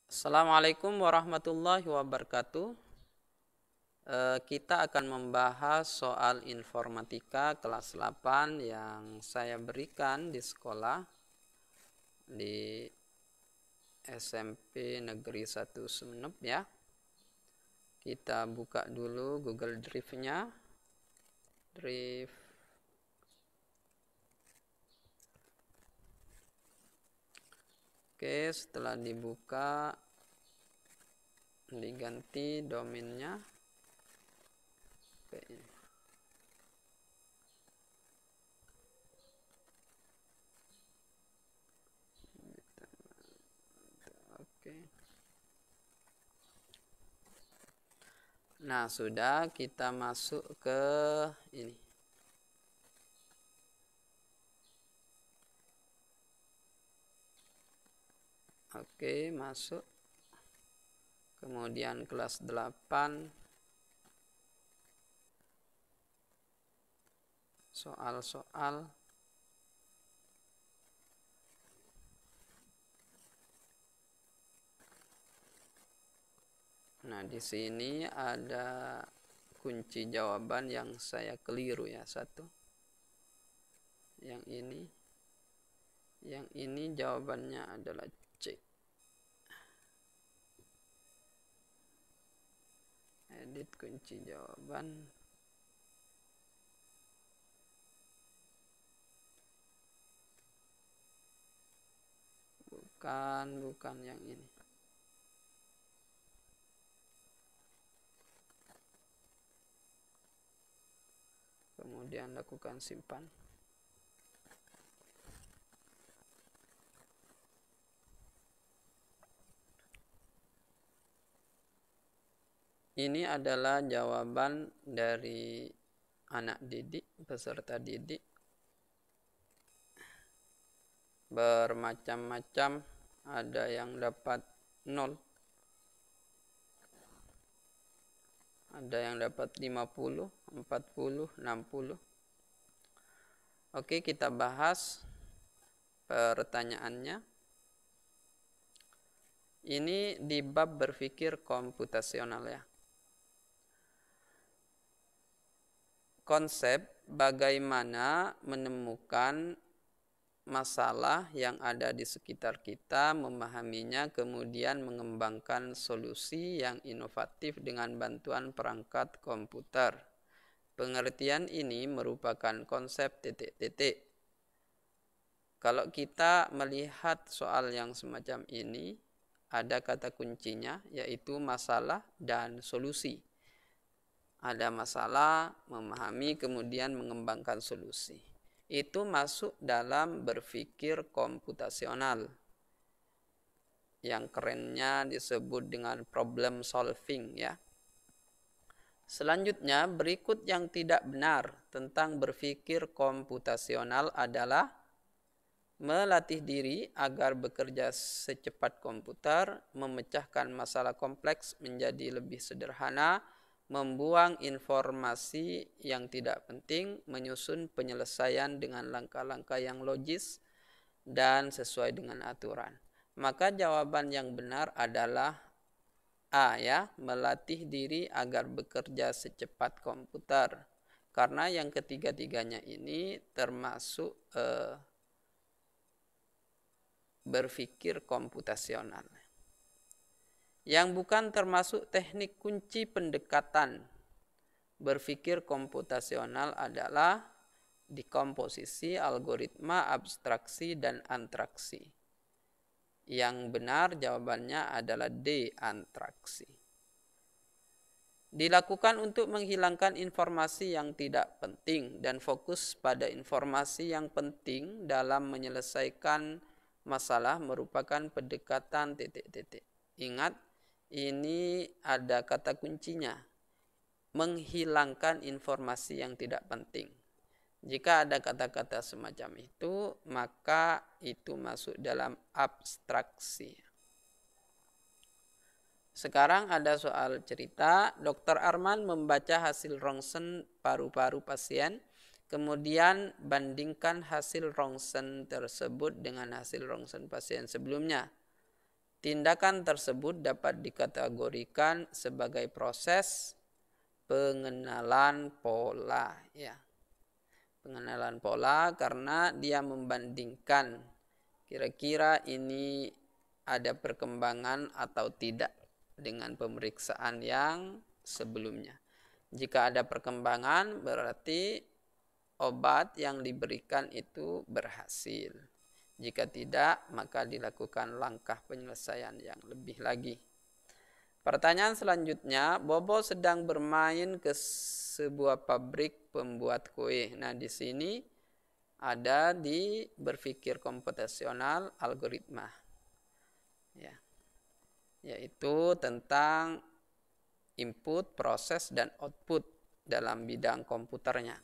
Assalamualaikum warahmatullahi wabarakatuh. Kita akan membahas soal informatika kelas 8 yang saya berikan di sekolah di SMP Negeri 1 Sumeneb ya. Kita buka dulu Google Drive-nya. Oke, setelah dibuka diganti domainnya. Oke. Oke. Nah, sudah kita masuk ke ini. Oke, masuk. Kemudian kelas 8 soal-soal. Nah, di sini ada kunci jawaban yang saya keliru ya, satu. Yang ini jawabannya adalah C. Edit kunci jawaban. Bukan yang ini. Kemudian lakukan simpan. Ini adalah jawaban dari anak didik, peserta didik. Bermacam-macam, ada yang dapat 0. Ada yang dapat 50, 40, 60. Oke, kita bahas pertanyaannya. Ini di bab berpikir komputasional ya. Konsep bagaimana menemukan masalah yang ada di sekitar kita, memahaminya, kemudian mengembangkan solusi yang inovatif dengan bantuan perangkat komputer. Pengertian ini merupakan konsep titik-titik. Kalau kita melihat soal yang semacam ini, ada kata kuncinya yaitu masalah dan solusi. Ada masalah, memahami, kemudian mengembangkan solusi. Itu masuk dalam berpikir komputasional. Yang kerennya disebut dengan problem solving ya. Selanjutnya, berikut yang tidak benar tentang berpikir komputasional adalah melatih diri agar bekerja secepat komputer, memecahkan masalah kompleks menjadi lebih sederhana, membuang informasi yang tidak penting, menyusun penyelesaian dengan langkah-langkah yang logis dan sesuai dengan aturan. Maka jawaban yang benar adalah A ya, melatih diri agar bekerja secepat komputer. Karena yang ketiga-tiganya ini termasuk berpikir komputasional. Yang bukan termasuk teknik kunci pendekatan berpikir komputasional adalah dekomposisi, algoritma, abstraksi, dan antraksi. Yang benar jawabannya adalah D, antraksi. Dilakukan untuk menghilangkan informasi yang tidak penting dan fokus pada informasi yang penting dalam menyelesaikan masalah merupakan pendekatan titik-titik. Ingat, ini ada kata kuncinya, menghilangkan informasi yang tidak penting. Jika ada kata-kata semacam itu, maka itu masuk dalam abstraksi. Sekarang ada soal cerita. Dr. Arman membaca hasil rongsen paru-paru pasien, kemudian bandingkan hasil rongsen tersebut dengan hasil rongsen pasien sebelumnya. Tindakan tersebut dapat dikategorikan sebagai proses pengenalan pola, ya. Pengenalan pola karena dia membandingkan kira-kira ini ada perkembangan atau tidak dengan pemeriksaan yang sebelumnya. Jika ada perkembangan berarti obat yang diberikan itu berhasil. Jika tidak, maka dilakukan langkah penyelesaian yang lebih lagi. Pertanyaan selanjutnya, Bobo sedang bermain ke sebuah pabrik pembuat kue. Nah, di sini ada di berpikir komputasional algoritma. Ya. Yaitu tentang input, proses, dan output dalam bidang komputernya.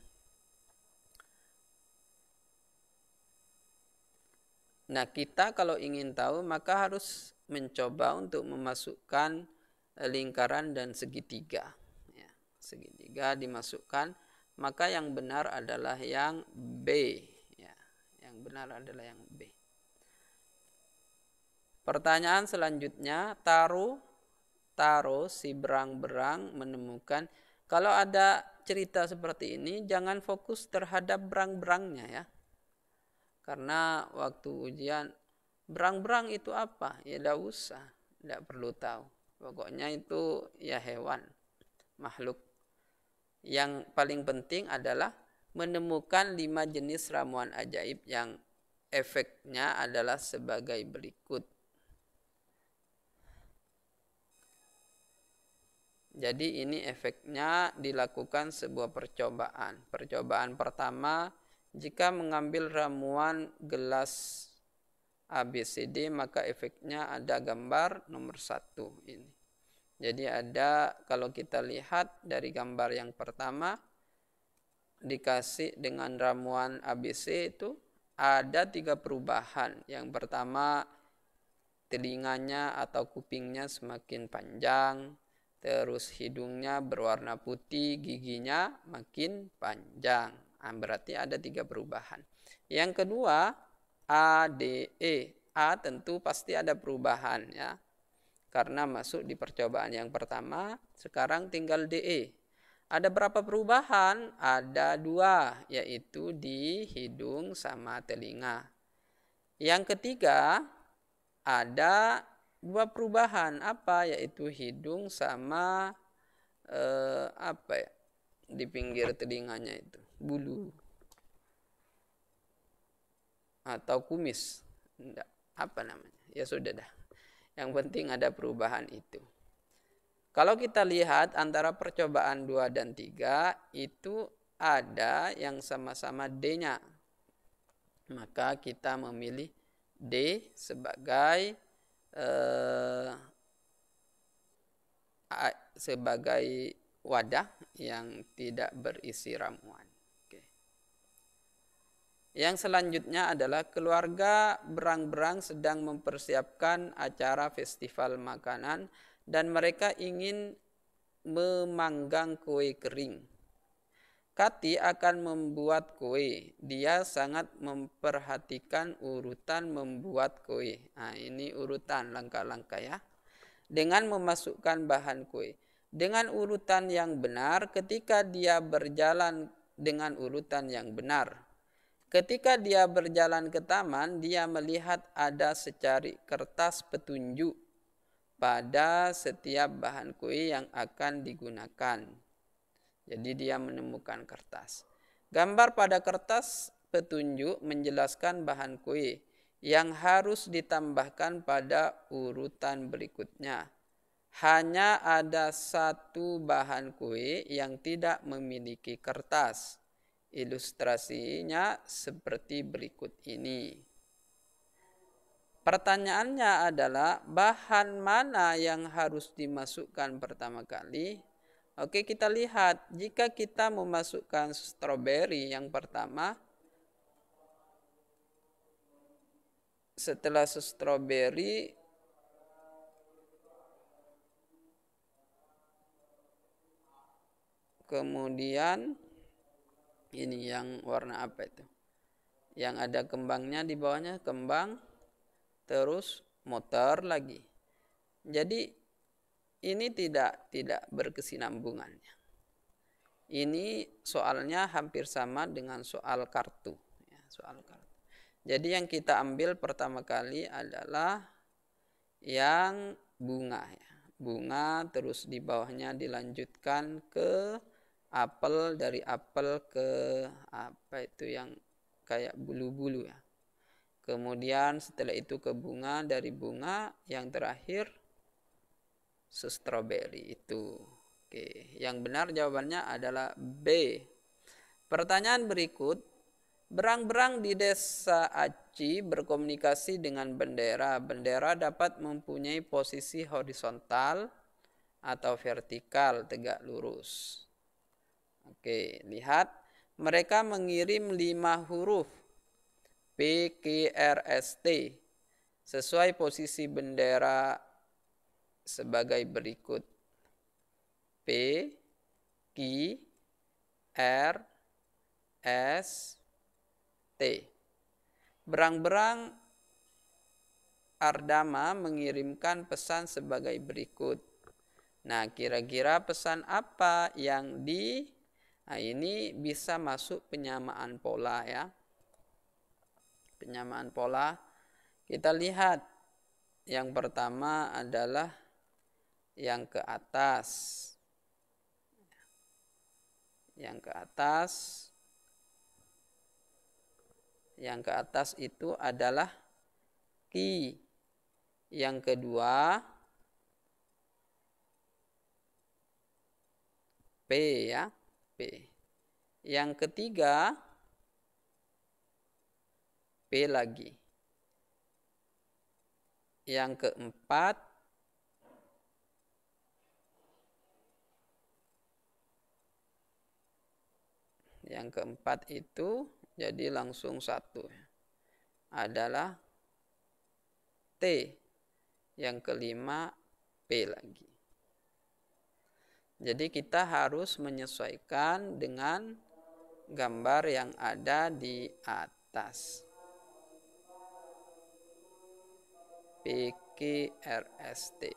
Nah, kita kalau ingin tahu maka harus mencoba untuk memasukkan lingkaran dan segitiga. Ya, segitiga dimasukkan, maka yang benar adalah yang B. Ya, yang benar adalah yang B. Pertanyaan selanjutnya, taruh si berang-berang menemukan. Kalau ada cerita seperti ini, jangan fokus terhadap berang-berangnya ya. Karena waktu ujian, berang-berang itu apa? Ya tidak usah, tidak perlu tahu. Pokoknya itu ya hewan, makhluk. Yang paling penting adalah menemukan 5 jenis ramuan ajaib yang efeknya adalah sebagai berikut. Jadi ini efeknya dilakukan sebuah percobaan. Percobaan pertama, jika mengambil ramuan gelas ABCD maka efeknya ada gambar nomor 1 ini. Jadi ada, kalau kita lihat dari gambar yang pertama dikasih dengan ramuan ABC itu ada 3 perubahan. Yang pertama, telinganya atau kupingnya semakin panjang, terus hidungnya berwarna putih, giginya makin panjang. Berarti ada 3 perubahan. Yang kedua, ADE. A tentu pasti ada perubahan ya. Karena masuk di percobaan yang pertama, sekarang tinggal DE. Ada berapa perubahan? Ada 2, yaitu di hidung sama telinga. Yang ketiga, ada 2 perubahan. Apa? Yaitu hidung sama di pinggir telinganya itu. Bulu atau kumis, enggak, apa namanya, ya sudah dah, yang penting ada perubahan itu. Kalau kita lihat antara percobaan 2 dan 3 itu ada yang sama-sama D-nya, maka kita memilih D sebagai wadah yang tidak berisi ramuan. Yang selanjutnya adalah keluarga berang-berang sedang mempersiapkan acara festival makanan dan mereka ingin memanggang kue kering. Kati akan membuat kue. Dia sangat memperhatikan urutan membuat kue. Nah, ini urutan langkah-langkah ya. Dengan memasukkan bahan kue. Dengan urutan yang benar ketika dia berjalan dengan urutan yang benar. Ketika dia berjalan ke taman, dia melihat ada secari kertas petunjuk pada setiap bahan kue yang akan digunakan. Jadi dia menemukan kertas. Gambar pada kertas petunjuk menjelaskan bahan kue yang harus ditambahkan pada urutan berikutnya. Hanya ada 1 bahan kue yang tidak memiliki kertas. Ilustrasinya seperti berikut ini. Pertanyaannya adalah bahan mana yang harus dimasukkan pertama kali? Oke, kita lihat. Jika kita memasukkan stroberi yang pertama, setelah stroberi kemudian ini yang warna apa itu? Yang ada kembangnya di bawahnya, kembang, terus motor lagi. Jadi ini tidak berkesinambungannya. Ini soalnya hampir sama dengan soal kartu. Ya, soal kartu. Jadi yang kita ambil pertama kali adalah yang bunga. Ya. Bunga terus di bawahnya dilanjutkan ke apel, dari apel ke apa itu yang kayak bulu-bulu ya. Kemudian setelah itu ke bunga, dari bunga yang terakhir strawberry itu. Oke, yang benar jawabannya adalah B. Pertanyaan berikut, berang-berang di desa Aci berkomunikasi dengan bendera. Bendera dapat mempunyai posisi horizontal atau vertikal, tegak lurus. Oke, lihat. Mereka mengirim 5 huruf P, Q, R, S, T sesuai posisi bendera sebagai berikut. P, Q, R, S, T. Berang-berang Ardama mengirimkan pesan sebagai berikut. Nah, kira-kira pesan apa yang Nah, ini bisa masuk penyamaan pola ya. Penyamaan pola. Kita lihat. Yang pertama adalah yang ke atas. Yang ke atas itu adalah Ki. Yang kedua P ya, P. Yang ketiga P lagi. Yang keempat itu jadi langsung satu adalah T. Yang kelima P lagi. Jadi kita harus menyesuaikan dengan gambar yang ada di atas. P, Q, R, S, T.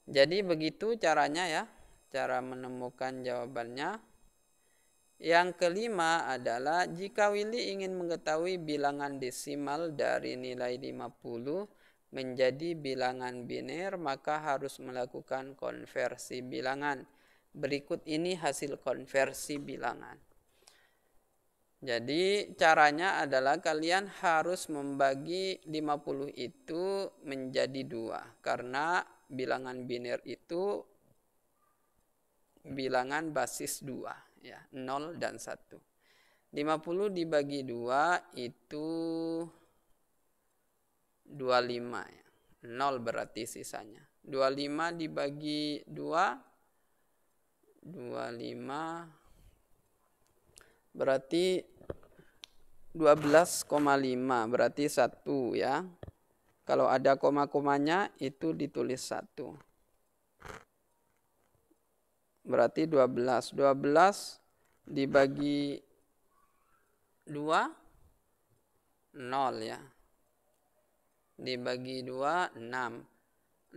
Jadi begitu caranya ya, cara menemukan jawabannya. Yang kelima adalah jika Willy ingin mengetahui bilangan desimal dari nilai 50 menjadi bilangan biner, maka harus melakukan konversi bilangan. Berikut ini hasil konversi bilangan. Jadi caranya adalah kalian harus membagi 50 itu menjadi 2. Karena bilangan biner itu bilangan basis 2. Ya, 0 dan 1. 50 dibagi 2 itu 25 ya. 0 berarti sisanya. 25 dibagi 2 25 berarti 12,5 berarti 1 ya. Kalau ada koma-komanya itu ditulis 1. Berarti 12. 12 dibagi 2 0 ya. Dibagi 2 6.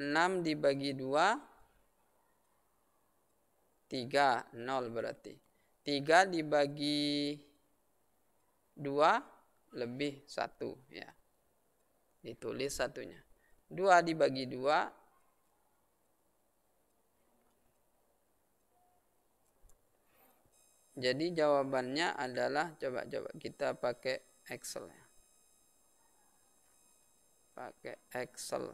6 dibagi 2 3 0 berarti. 3 dibagi 2 lebih 1 ya. Ditulis satunya. 2 dibagi 2. Jadi jawabannya adalah coba kita pakai Excel ya. Pakai Excel.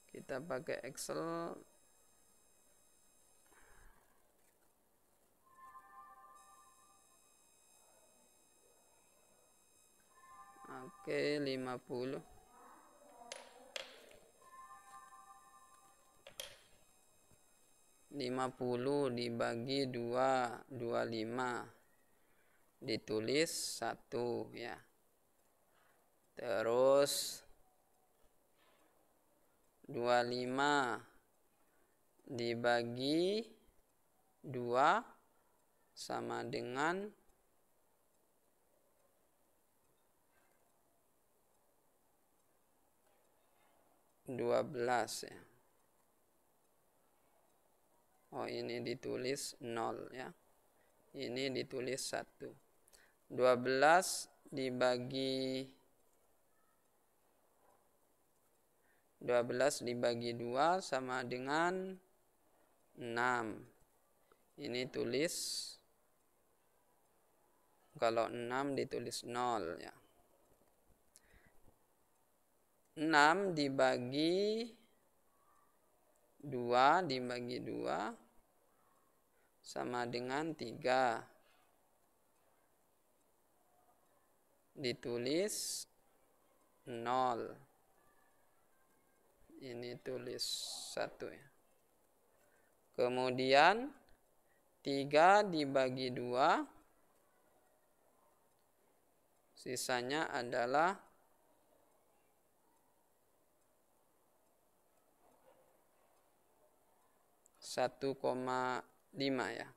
Kita pakai Excel. Oke, 50. 50 dibagi 2, 25. Ditulis 1 ya. Terus 25 dibagi 2 sama dengan 12 ya. Oh, ini ditulis 0 ya. Ini ditulis 1. 12 dibagi 2 sama dengan 6. Ini tulis, kalau 6 ditulis 0 ya. 6 dibagi 2 sama dengan 3. Ditulis 0. Ini tulis 1 ya. Kemudian 3 dibagi 2, sisanya adalah 1,5 ya.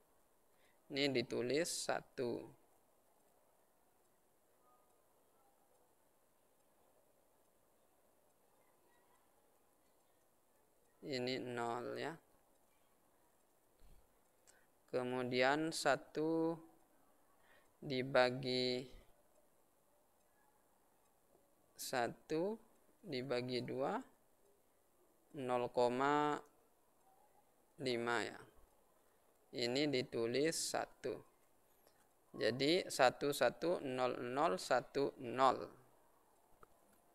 Ini ditulis 1. Ini 0 ya. Kemudian 1 dibagi 2, 0,5 ya. Ini ditulis 1. Jadi 110010.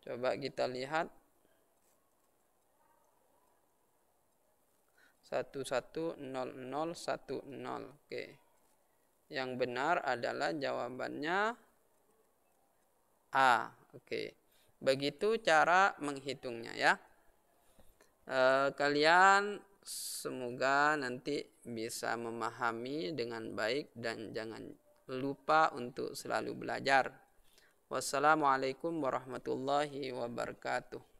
Coba kita lihat. 110010. Oke. Yang benar adalah jawabannya A. Oke. Begitu cara menghitungnya ya. Kalian semoga nanti bisa memahami dengan baik dan jangan lupa untuk selalu belajar. Wassalamualaikum warahmatullahi wabarakatuh.